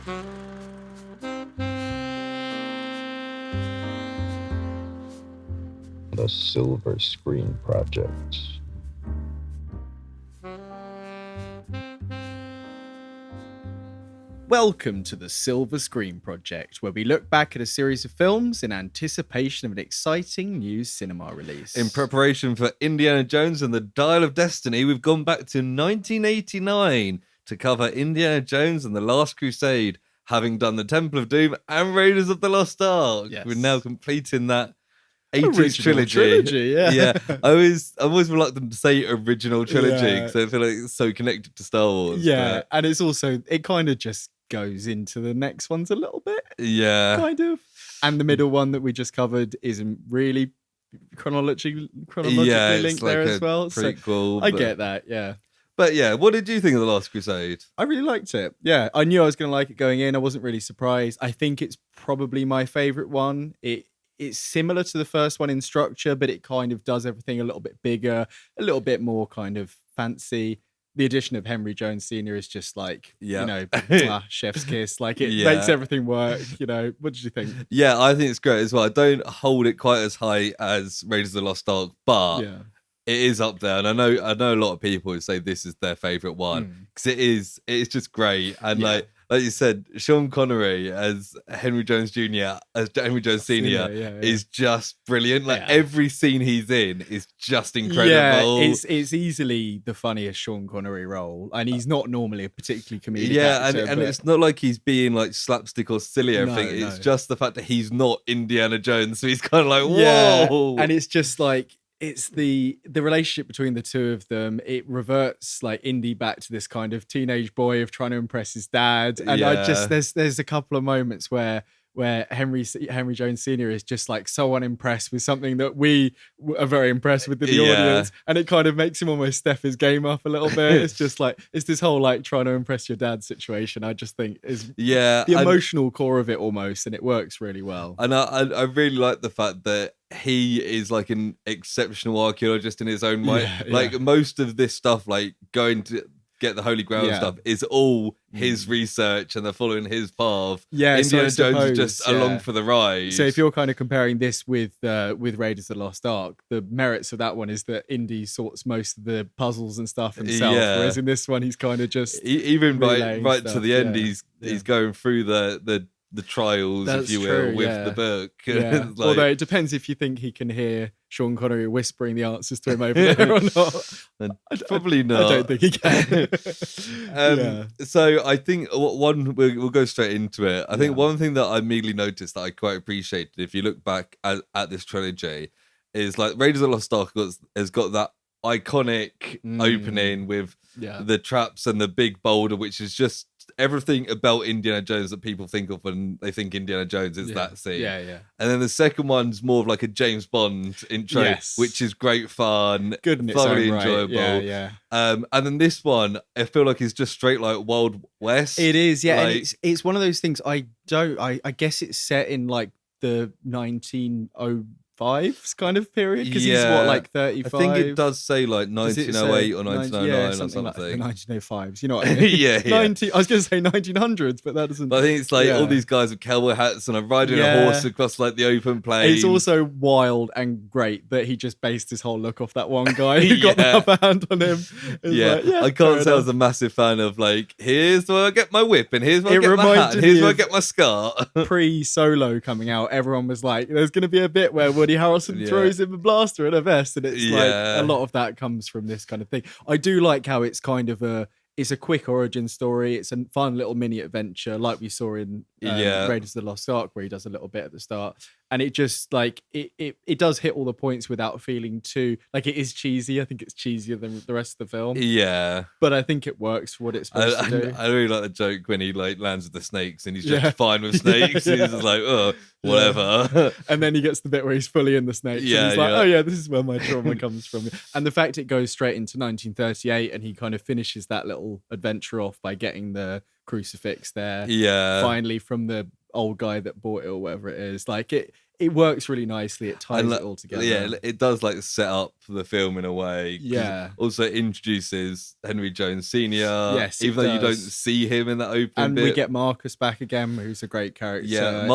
The Silver Screen Project. Welcome to the Silver Screen Project, where we look back at a series of films in anticipation of an exciting new cinema release. In preparation for Indiana Jones and the Dial of Destiny, we've gone back to 1989 to cover Indiana Jones and the Last Crusade, having done the Temple of Doom and Raiders of the Lost Ark. Yes. We're now completing that 80s Original trilogy, yeah. I'm always reluctant to say original trilogy Yeah. because I feel like it's so connected to Star Wars. Yeah, and it's also, it kind of just goes into the next ones a little bit, Yeah. kind of. And the middle one that we just covered isn't really chronologically it's linked like there a as well. prequel, So I but- get that, yeah. But yeah, what did you think of The Last Crusade? I really liked it. Yeah, I knew I was going to like it going in. I wasn't really surprised. I think it's probably my favorite one. It's similar to the first one in structure, but it kind of does everything a little bit bigger, a little bit more kind of fancy. The addition of Henry Jones Sr. is just like, Yeah. you know, chef's kiss. Like, it Yeah. makes everything work, you know. What did you think? Yeah, I think it's great as well. I don't hold it quite as high as Raiders of the Lost Ark, but Yeah. it is up there. And I know a lot of people who say this is their favourite one because it's just great. And Yeah. like you said, Sean Connery as Henry Jones Jr. as Henry Jones Sr. Yeah. is just brilliant. Like Yeah. every scene he's in is just incredible. Yeah, it's easily the funniest Sean Connery role, and he's not normally a particularly comedic actor. and but- it's not like he's being like slapstick or silly or No, everything. It's no. just the fact that he's not Indiana Jones, so he's kind of like, whoa. Yeah, and it's just like it's the relationship between the two of them. It reverts like Indy back to this kind of teenage boy of trying to impress his dad, and I just Yeah. there's a couple of moments where Henry Jones Sr. is just like so unimpressed with something that we are very impressed with in the Yeah. audience, and it kind of makes him almost step his game up a little bit. It's just like it's this whole like trying to impress your dad situation. I just think is Yeah, the and- emotional core of it almost, and it works really well. And I really like the fact that he is like an exceptional archaeologist in his own way. Yeah, Like yeah. most of this stuff, like going to get the Holy Grail and Yeah. stuff, is all his research and they're following his path. Yeah, so I Indiana Jones is suppose, just yeah. along for the ride. So if you're kind of comparing this with Raiders of the Lost Ark, the merits of that one is that Indy sorts most of the puzzles and stuff himself, Yeah. whereas in this one he's kind of just Even relaying right to stuff, the end, yeah. he's going through the trials, That's if you will, true, with yeah. the book. yeah. It's like- Although it depends if you think he can hear Sean Connery whispering the answers to him over there or not. Probably not. I don't think he can. Yeah. So I think one we'll go straight into it. I think Yeah. one thing that I immediately noticed that I quite appreciated, if you look back at this trilogy, is like Raiders of the Lost Ark has got that iconic opening with Yeah. the traps and the big boulder, which is just everything about Indiana Jones that people think of when they think Indiana Jones is that scene. Yeah. And then the second one's more of like a James Bond intro, Yes. which is great fun, Good in its thoroughly own right. enjoyable. Yeah. And then this one, I feel like it's just straight like Wild West. It is, yeah. Like- And it's one of those things I guess it's set in like the 1905 kind of period because he's Yeah. what, like I 35? think it does say like Does it 1908 say or 90 1909 yeah, or something like the something. 1905s, you know what I mean? Yeah. 90, I was going to say 1900s, but that doesn't. But I think it's like Yeah. all these guys with cowboy hats and are riding a Yeah. horse across like the open plain. It's also wild and great that he just based his whole look off that one guy who got the Yeah. upper hand on him. It's yeah, like, I fair can't say I was enough. a massive fan of like, here's where I get my whip and here's where I It get my hat reminded and here's me where I of- get my scarf. Pre-Solo coming out, everyone was like, "There's going to be a bit where Woody Harrelson Yeah. throws him a blaster and a vest," and it's like Yeah. a lot of that comes from this kind of thing. I do like how it's kind of it's a quick origin story. It's a fun little mini adventure, like we saw in Yeah. Raiders of the Lost Ark, where he does a little bit at the start, and it just like it does hit all the points without feeling too like it is cheesy. I think it's cheesier than the rest of the film, Yeah. but I think it works for what it's supposed to do. I really like the joke when he like lands with the snakes and he's Yeah. just fine with snakes. Yeah. He's just like, oh, whatever. And then he gets the bit where he's fully in the snakes. Yeah, and he's like, yeah. oh yeah, this is where my trauma comes from. And the fact it goes straight into 1938 and he kind of finishes that little adventure off by getting the crucifix there Yeah. finally from the old guy that bought it or whatever it is. Like it it works really nicely. It ties it all together. Yeah, it does like set up the film in a way. 'Cause Yeah. Also introduces Henry Jones Sr. Yes, it even though you don't does. see him in that opening And bit. we get Marcus back again, who's a great character. Yeah,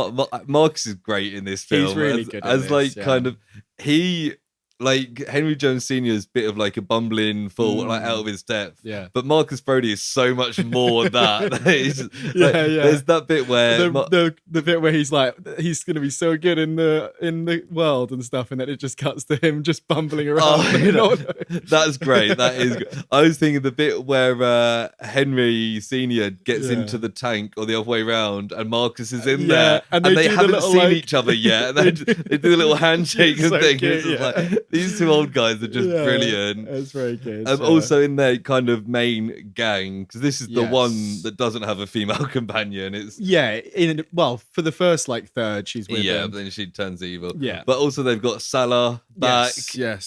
Marcus is great in this film. He's really good in as this, like yeah. kind of he. Like Henry Jones Sr.'s bit of like a bumbling fool, like out of his depth. Yeah. But Marcus Brody is so much more that. He's just, Yeah, like, yeah. There's that bit where the bit where he's like, he's going to be so good in the world and stuff, and then it just cuts to him just bumbling around. Oh, that's great. That is good. I was thinking the bit where Henry Senior gets into the tank or the other way around, and Marcus is in there, and they do the haven't little, seen like- each other yet. And they do a little handshake and So thing. cute, It's just yeah. like these two old guys are just brilliant. It's very good. Also in their kind of main gang, because this is the Yes. one that doesn't have a female companion. It's for the first like third, she's with him. but then she turns evil. Yeah. But also they've got Salah back. Yes.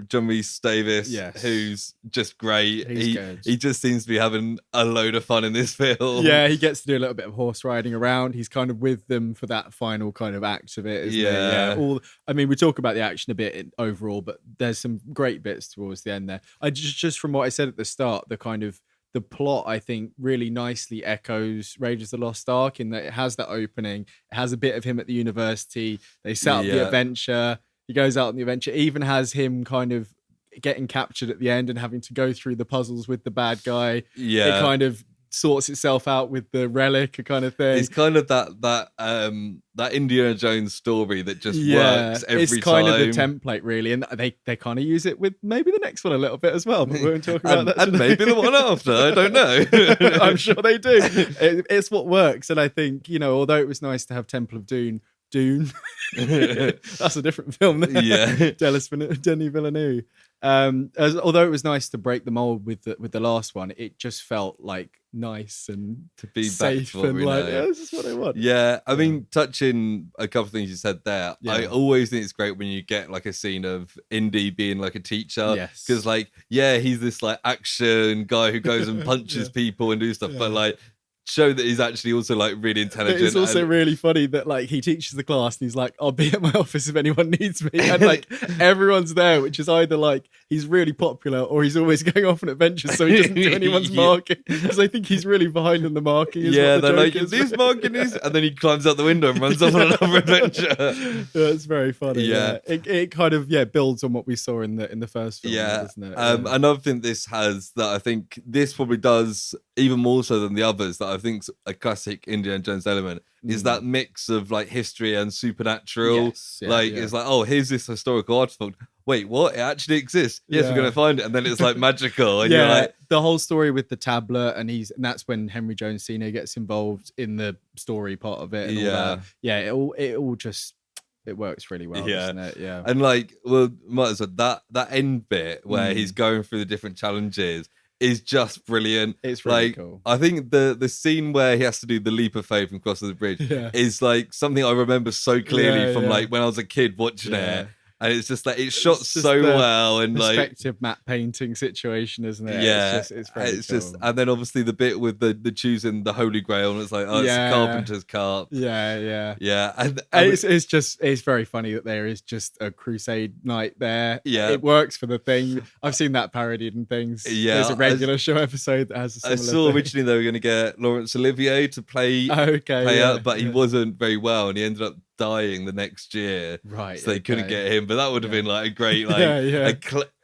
John Rhys Davis, Yes. who's just great. He's good. He just seems to be having a load of fun in this film. Yeah, he gets to do a little bit of horse riding around. He's kind of with them for that final kind of act of it, isn't Yeah. he? Yeah. We talk about the action a bit overall, but there's some great bits towards the end there. I just from what I said at the start, the plot, I think, really nicely echoes Raiders of the Lost Ark in that it has that opening. It has a bit of him at the university. They set up the adventure. He goes out on the adventure. It even has him kind of getting captured at the end and having to go through the puzzles with the bad guy. Yeah. It kind of sorts itself out with the relic kind of thing. It's kind of that Indiana Jones story that just works every time. It's kind of the template, really, and they kind of use it with maybe the next one a little bit as well. But we won't talk about that. And today. maybe the one after. I don't know. I'm sure they do. It's what works, and I think although it was nice to have Temple of Dune. That's a different film. Yeah. Denis Villeneuve. Although it was nice to break the mold with the last one, it just felt like nice and to be safe back to what and we like know. this is what I want. Yeah, I mean, touching a couple of things you said there, Yeah. I always think it's great when you get like a scene of Indy being like a teacher. Yes. Because he's this like action guy who goes and punches people and do stuff, but like show that he's actually also like really intelligent. But it's also and- really funny that like he teaches the class and he's like, I'll be at my office if anyone needs me. And like everyone's there, which is either like he's really popular or he's always going off on adventures so he doesn't do anyone's Yeah. marking. Because I think he's really behind in the marking. Is Yeah, what the they're like, joke is this marking is? And then he climbs out the window and runs off on another adventure. Yeah, it's very funny. Yeah. It kind of builds on what we saw in the first film, doesn't it? Another thing this has that I think this probably does even more so than the others that I think's a classic Indiana Jones element is that mix of like history and supernatural. Yes, It's like, oh, here's this historical artifact. Wait, what? It actually exists. Yes, Yeah. we're gonna find it, and then it's like magical, and you're like, the whole story with the tablet, and that's when Henry Jones Sr. gets involved in the story part of it. And all that. It all just it works really well, doesn't it? Yeah, and like, well, might as well that end bit where he's going through the different challenges is just brilliant. It's really like, cool. I think the scene where he has to do the leap of faith and cross the bridge is like something I remember so clearly from like when I was a kid watching it. And it's just like it's shot so well and like perspective map painting situation, isn't it? Yeah, it's very cool. just and then obviously the bit with the choosing the Holy Grail and it's like it's a carpenter's carp. Yeah. And it's very funny that there is just a crusade night there. Yeah. It works for the thing. I've seen that parodied and things. Yeah, There's a regular show episode that has a I similar saw thing. originally they were going to get Laurence Olivier to play out, but he wasn't very well and he ended up dying the next year. Right. So they couldn't get him, but that would have been like a great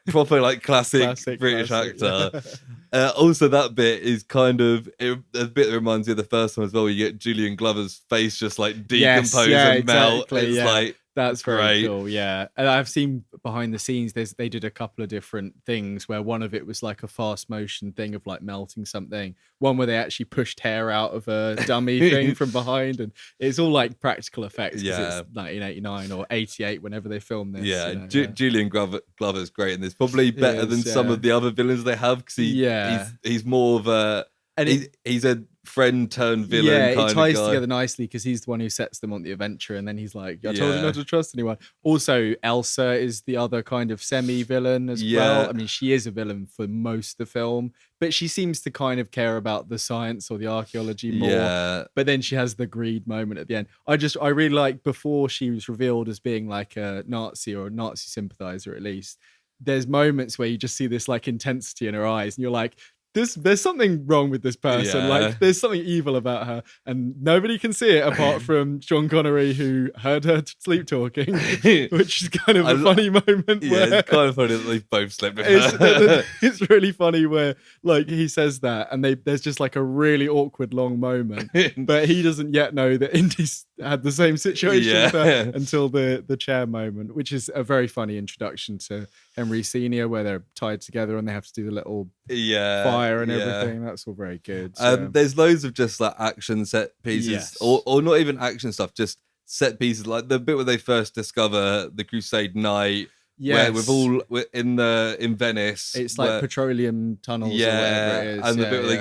proper like classic British actor. Also, that bit is kind of a bit that reminds me of the first one as well. Where you get Julian Glover's face just like decompose and melt. It's like that's very great. cool. Yeah, and I've seen behind the scenes. They did a couple of different things where one of it was like a fast motion thing of like melting something. One where they actually pushed hair out of a dummy thing from behind, and it's all like practical effects. Yeah, it's 1989 or 88 whenever they filmed this. Yeah, Julian Glover's great in this. Probably better than some of the other villains they have because he's more of a And he's a friend turned villain yeah, kind it ties of guy. together nicely because he's the one who sets them on the adventure, and then he's like, "I told you Yeah. not to trust anyone." Also, Elsa is the other kind of semi-villain as well. I mean, she is a villain for most of the film, but she seems to kind of care about the science or the archaeology more. Yeah. But then she has the greed moment at the end. I really like, before she was revealed as being like a Nazi or a Nazi sympathizer at least, there's moments where you just see this like intensity in her eyes, and you're like, there's something wrong with this person. Yeah. Like, there's something evil about her, and nobody can see it apart from Sean Connery, who heard her sleep talking, which is kind of a funny moment. Yeah, where it's kind of funny that they both slept with her. it's really funny where like he says that, and there's just like a really awkward long moment, but he doesn't yet know that Indy's had the same situation with her until the chair moment, which is a very funny introduction to Henry Senior, where they're tied together and they have to do the little fire and everything. That's all very good. There's loads of just like action set pieces, or not even action stuff, just set pieces, like the bit where they first discover the Crusade Night. Where we're in Venice. It's like petroleum tunnels or whatever it is. And the bit where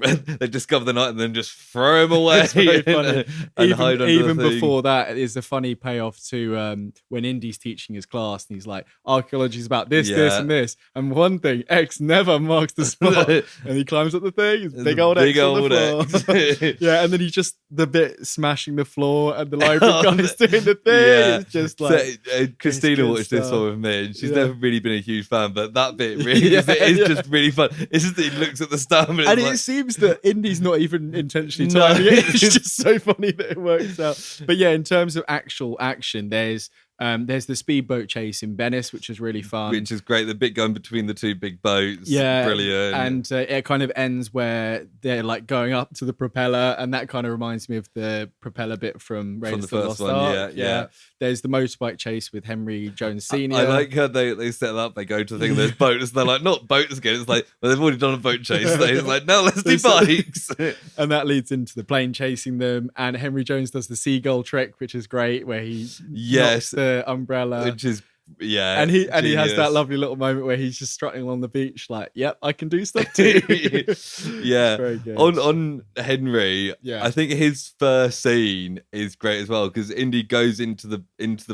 they they discover the night and then just throw him away. It's very funny. and hide under even the thing. before that is a funny payoff to when Indy's teaching his class, and he's like, archaeology is about this, this, and this. And one thing, X never marks the spot. And he climbs up the thing, it's big old X on the floor. And then he's just the bit smashing the floor, and the library guy's doing the thing. It's just like... So, Christina watched this one with me, and she's never really been a huge fan, but that bit really is just really fun. It's just that he looks at the stamp and it like, seems that Indy's not even intentionally timing it. It's just so funny that it works out. But yeah, in terms of actual action, there's the speedboat chase in Venice, which is really fun. Which is great. The bit going between the two big boats. Yeah. Brilliant. And it kind of ends where they're like going up to the propeller, and that kind of reminds me of the propeller bit from Raiders of the first Lost one. Ark. Yeah. There's the motorbike chase with Henry Jones Sr. I like how they set it up. They go to the thing, there's boats, and they're like, not boats again. It's like, well, they've already done a boat chase. So it's like, no, let's do bikes. And that leads into the plane chasing them. And Henry Jones does the seagull trick, which is great, where he knocks the umbrella. Which is and he has that lovely little moment where he's just strutting along the beach, like, "Yep, I can do stuff too." Very good. On Henry, I think his first scene is great as well, because Indy goes into the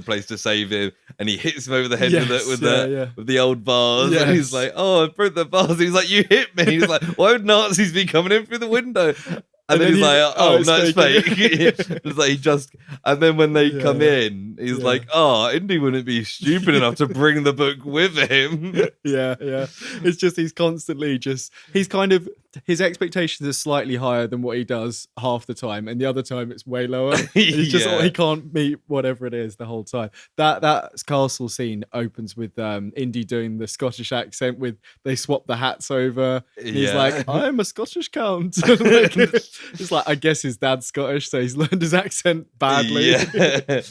place to save him, and he hits him over the head with the old vase, and he's like, "Oh, I broke the vase." He's like, "You hit me." He's like, "Why would Nazis be coming in through the window?" And then he's like, "Oh, no, it's fake." It's like and then when they come in, he's like, "Oh, Indy wouldn't be stupid enough to bring the book with him." Yeah. It's just he's kind of, his expectations are slightly higher than what he does half the time, and the other time it's way lower. It's just he can't meet whatever it is the whole time. That castle scene opens with Indy doing the Scottish accent, with they swap the hats over. He's like, "I'm a Scottish count." It's like, I guess his dad's Scottish, so he's learned his accent badly. They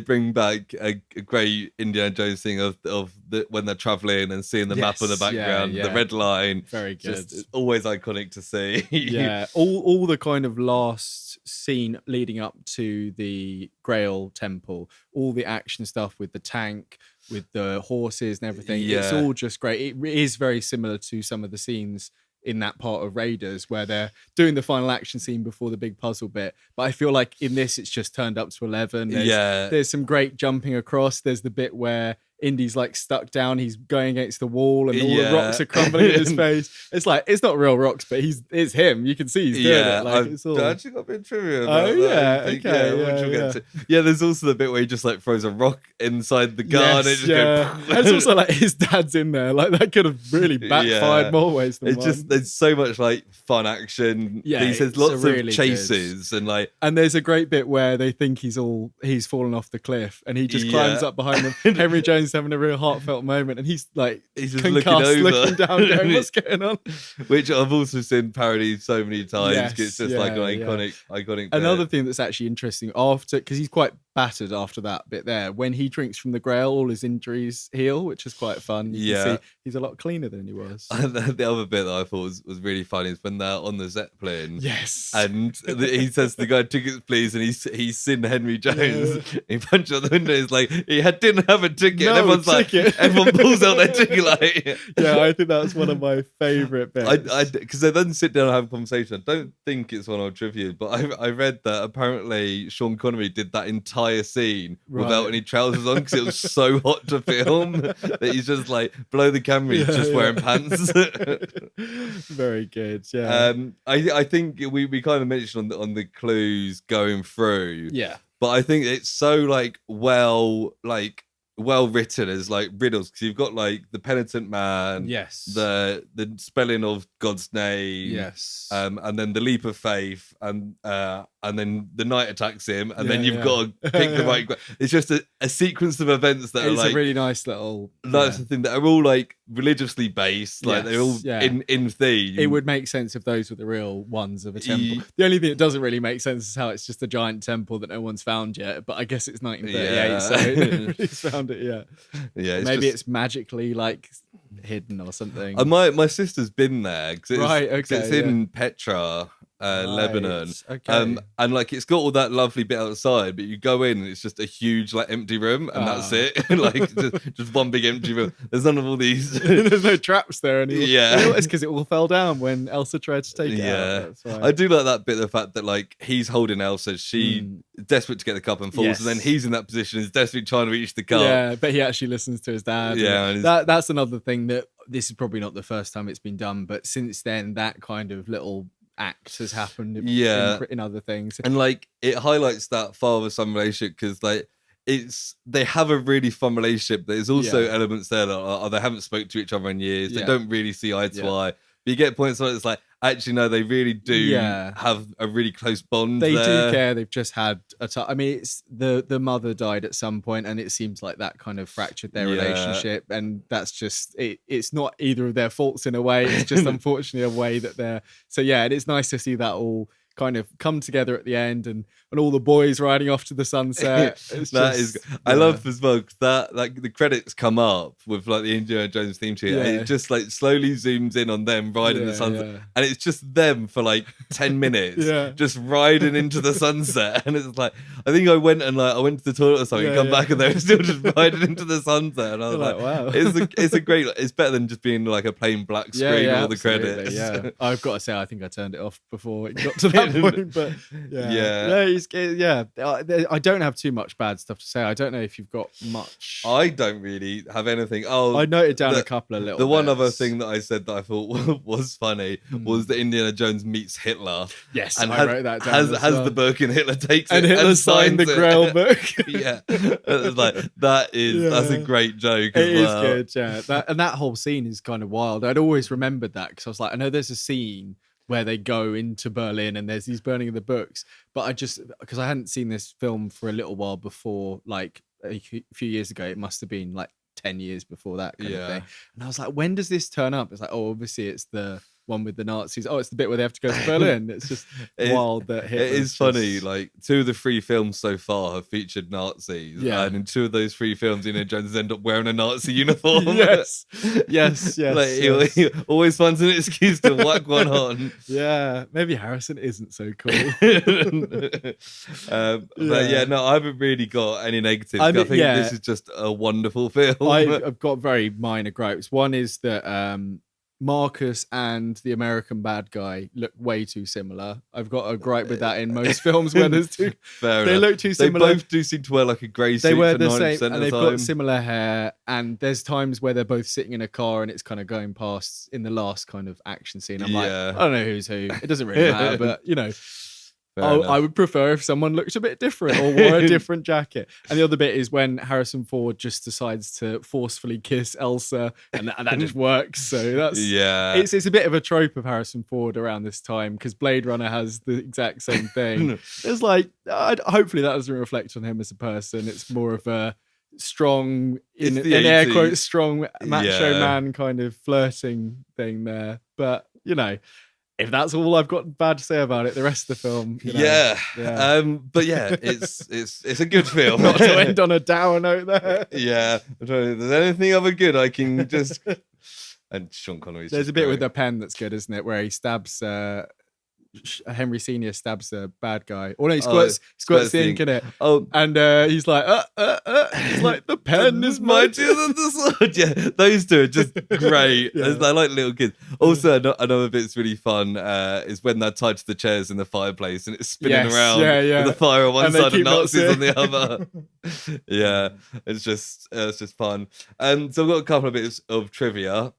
bring back a great Indiana Jones thing of when they're traveling and seeing the map in the background, the red line. Very good. Just always iconic to see. All the kind of last scene leading up to the Grail Temple, all the action stuff with the tank, with the horses and everything. It's all just great. It is very similar to some of the scenes in that part of Raiders where they're doing the final action scene before the big puzzle bit. But I feel like in this, it's just turned up to 11. There's some great jumping across. There's the bit where Indy's like stuck down, he's going against the wall, and all the rocks are crumbling in his face. It's like, it's not real rocks, but it's him. You can see he's doing it. Like, it's all... I actually got a bit of trivia about that. There's also the bit where he just like throws a rock inside the gun. And it's also like his dad's in there. Like, that could have really backfired more ways than one. There's so much like fun action. There's lots of chases good. And there's a great bit where they think he's fallen off the cliff, and he just climbs up behind them. Henry Jones having a real heartfelt moment, and he's just looking down, going, "What's going on?" Which I've also seen parodied so many times. It's just like an iconic. Another thing that's actually interesting, after, because he's quite battered after that bit there. When he drinks from the Grail, all his injuries heal, which is quite fun. You can see he's a lot cleaner than he was. And the other bit that I thought was really funny is when they're on the Zeppelin. Yes. And he says to the guy, tickets please, and he's Sin Henry Jones. He punches out the window, he's like, didn't have a ticket. No, and everyone's ticket. like, everyone pulls out their ticket. Like, yeah, I think that's one of my favourite bits. Because they then sit down and have a conversation. I don't think it's one of trivia, but I read that apparently Sean Connery did that entire scene without any trousers on because it was so hot to film that he's just like below the camera, he's just wearing pants. Very good. Yeah. I think we kind of mentioned on the clues going through. Yeah. But I think it's so like well written as like riddles because you've got like the penitent man, yes, the spelling of God's name, yes, and then the leap of faith, and then the knight attacks him, and then you've got to pick the right. It's just a sequence of events that are like a really nice little. That's the thing that are all like religiously based, like they're all in theme. It would make sense if those were the real ones of a temple. The only thing that doesn't really make sense is how it's just a giant temple that no one's found yet. But I guess it's 1938, so nobody's found it yet. Yeah, maybe it's magically like hidden or something. My sister's been there because it's in Petra. Lebanon, and like it's got all that lovely bit outside, but you go in and it's just a huge like empty room, and that's it. Like just one big empty room. There's none of all these. There's no traps there anymore. Yeah, it's because it all fell down when Elsa tried to take it out. Yeah, I do like that bit. The fact that like he's holding Elsa, she desperate to get the cup and falls, and then he's in that position, is desperately trying to reach the cup. Yeah, but he actually listens to his dad. Yeah, that's another thing that this is probably not the first time it's been done, but since then that kind of little act has happened in other things, and like it highlights that father-son relationship because like they have a really fun relationship. There's also elements there that they haven't spoke to each other in years. They don't really see eye to eye. But you get points where it's like, actually, no, they really do have a really close bond. They do care. They've just had I mean, it's the mother died at some point, and it seems like that kind of fractured their relationship. And that's just it's not either of their faults in a way. It's just unfortunately a way that they're. So yeah, and it's nice to see that all kind of come together at the end, and all the boys riding off to the sunset. I love as well because that like the credits come up with like the Indiana Jones theme tune, and it just like slowly zooms in on them riding the sunset, and it's just them for like 10 minutes, just riding into the sunset, and it's like I think I went to the toilet or something, come back, and they're still just riding into the sunset, and I was like, wow, it's a great. It's better than just being like a plain black screen with all the credits. Yeah, I've got to say, I think I turned it off before it got to that point, but I don't have too much bad stuff to say. I don't know if you've got much. I don't really have anything. I noted down a couple of little. The one other thing that I said that I thought was funny was that Indiana Jones meets Hitler. Yes, and I wrote that down. Has the book, and Hitler takes and it Hitler and signed the Grail book. Yeah, it's like that's a great joke. It is good. Yeah, that whole scene is kind of wild. I'd always remembered that because I was like, I know there's a scene where they go into Berlin and there's these burning of the books, but because I hadn't seen this film for a little while before, like a few years ago, it must have been like 10 years before that kind of thing. And I was like, when does this turn up? It's like, oh, obviously it's the one with the Nazis. Oh, it's the bit where they have to go to Berlin. It's just wild that Hitler's it is funny. Like 2 of the 3 films so far have featured Nazis, and in 2 of those 3 films, Indiana Jones end up wearing a Nazi uniform. yes. Like, he always finds an excuse to whack one on. Yeah, maybe Harrison isn't so cool. But I haven't really got any negatives. I think this is just a wonderful film. I've got very minor gripes. One is that Marcus and the American bad guy look way too similar. I've got a gripe with that in most films where there's two. They look too similar. They both do seem to wear like a grey suit. They wear the 90% same, of the and they've time. got similar hair. And there's times where they're both sitting in a car, and it's kind of going past in the last kind of action scene. I'm like, I don't know who's who. It doesn't really matter, but you know. I would prefer if someone looked a bit different or wore a different jacket. And the other bit is when Harrison Ford just decides to forcefully kiss Elsa, and that just works. So that's it's a bit of a trope of Harrison Ford around this time because Blade Runner has the exact same thing. It's like hopefully that doesn't reflect on him as a person. It's more of a strong, in air quotes, strong macho man kind of flirting thing there. But you know. if that's all I've got bad to say about it, the rest of the film, you know, yeah. But yeah, it's a good film. Not to end on a dour note there. Yeah, I'm trying to, if there's anything other good I can just. And Sean Connery's. There's just a bit great. with the pen that's good, isn't it? Where he stabs. Henry Senior stabs a bad guy. Or no, he squirts the ink in it. Oh, and he's like, he's like, the pen is mightier mightier than the sword. Yeah, those two are just great. Yeah. They're like little kids. Also, another bit's really fun is when they're tied to the chairs in the fireplace and it's spinning around with the fire on one And they side and keep not Nazis on the seeing. other. Yeah, it's just fun. So I've got a couple of bits of trivia.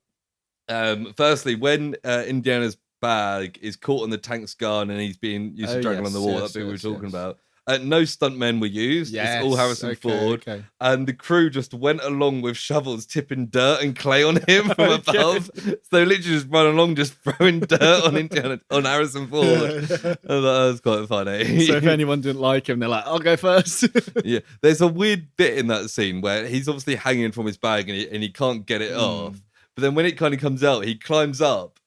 Firstly, when Indiana's bag is caught on the tank's gun and he's being used to drag along the wall, that bit we were talking about. No stuntmen were used. It's all Harrison Ford. Okay. And the crew just went along with shovels, tipping dirt and clay on him from above. So they literally just run along, just throwing dirt on Harrison Ford. Yeah. And that was quite funny. So if anyone didn't like him, they're like, I'll go first. Yeah, there's a weird bit in that scene where he's obviously hanging from his bag and he can't get it off. But then when it kind of comes out, he climbs up.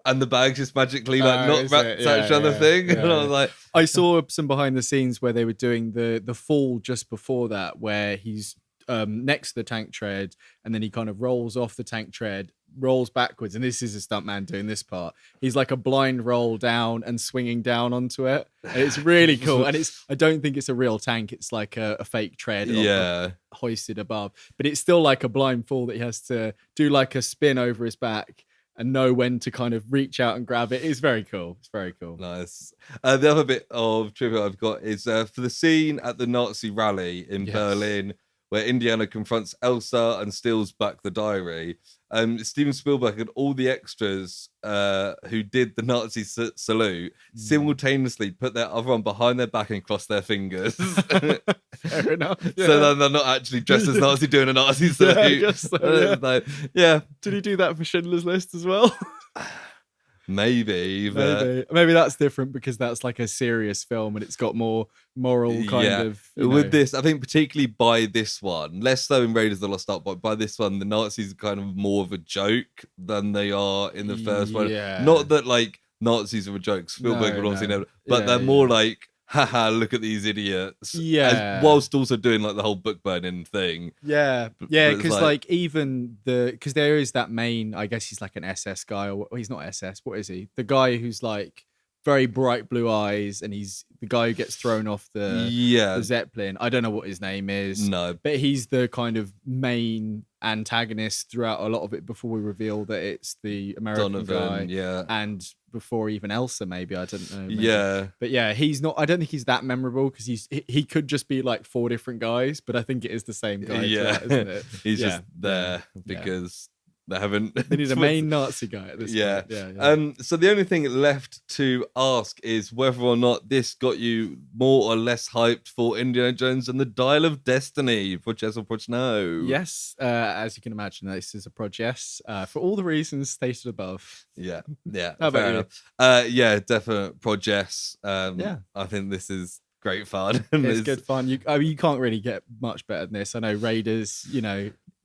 And the bag's just magically not attached on the thing. And I was like, I saw some behind the scenes where they were doing the fall just before that, where he's next to the tank tread and then he kind of rolls off the tank tread, rolls backwards. And this is a stuntman doing this part. He's like a blind roll down and swinging down onto it. And it's really cool. And I don't think it's a real tank. It's like a fake tread hoisted above. But it's still like a blind fall that he has to do like a spin over his back and know when to kind of reach out and grab it. It's very cool. It's very cool. Nice. The other bit of trivia I've got is for the scene at the Nazi rally in Berlin, where Indiana confronts Elsa and steals back the diary. Steven Spielberg and all the extras who did the Nazi salute simultaneously put their other arm behind their back and cross their fingers. Fair enough. Yeah. So then they're not actually dressed as Nazi doing a Nazi salute. I guess so, yeah. Did he do that for Schindler's List as well? Maybe, but... maybe that's different because that's like a serious film and it's got more moral kind of. With this, I think particularly by this one, less so in Raiders of the Lost Ark, but by this one, the Nazis are kind of more of a joke than they are in the first one. Not that like Nazis are a joke. Spielberg would obviously know, but they're more like, haha, look at these idiots. Yeah. Whilst also doing like the whole book burning thing. Yeah. Yeah. Because like even because there is that main, I guess he's like an SS guy, or he's not SS. What is he? The guy who's like very bright blue eyes and he's the guy who gets thrown off the Zeppelin. I don't know what his name is. No. But he's the kind of main antagonist throughout a lot of it before we reveal that it's the American Donovan, guy. And before even Elsa, maybe. I don't know. Maybe. Yeah. But yeah, he's not, I don't think he's that memorable because he could just be like 4 different guys, but I think it is the same guy. Yeah. Isn't it? He's just there because they haven't. They need a main Nazi guy at this point. Yeah. So the only thing left to ask is whether or not this got you more or less hyped for Indiana Jones and the Dial of Destiny. Proj or proj no? Yes, as you can imagine, this is a proj yes for all the reasons stated above. Yeah. How about you? Definite proj yes. I think this is great fun. It's good fun. You can't really get much better than this. I know Raiders,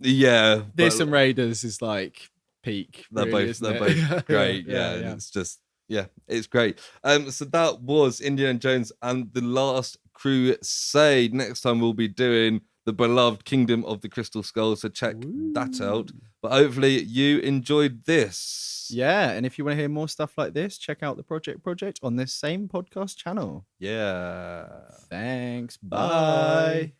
Yeah, this and Raiders is like peak. They're really, both great. It's just it's great. So that was Indiana Jones and the Last Crusade. Next time we'll be doing the beloved Kingdom of the Crystal Skull. So check that out. But hopefully you enjoyed this. Yeah, and if you want to hear more stuff like this, check out the Project on this same podcast channel. Yeah. Thanks. Bye.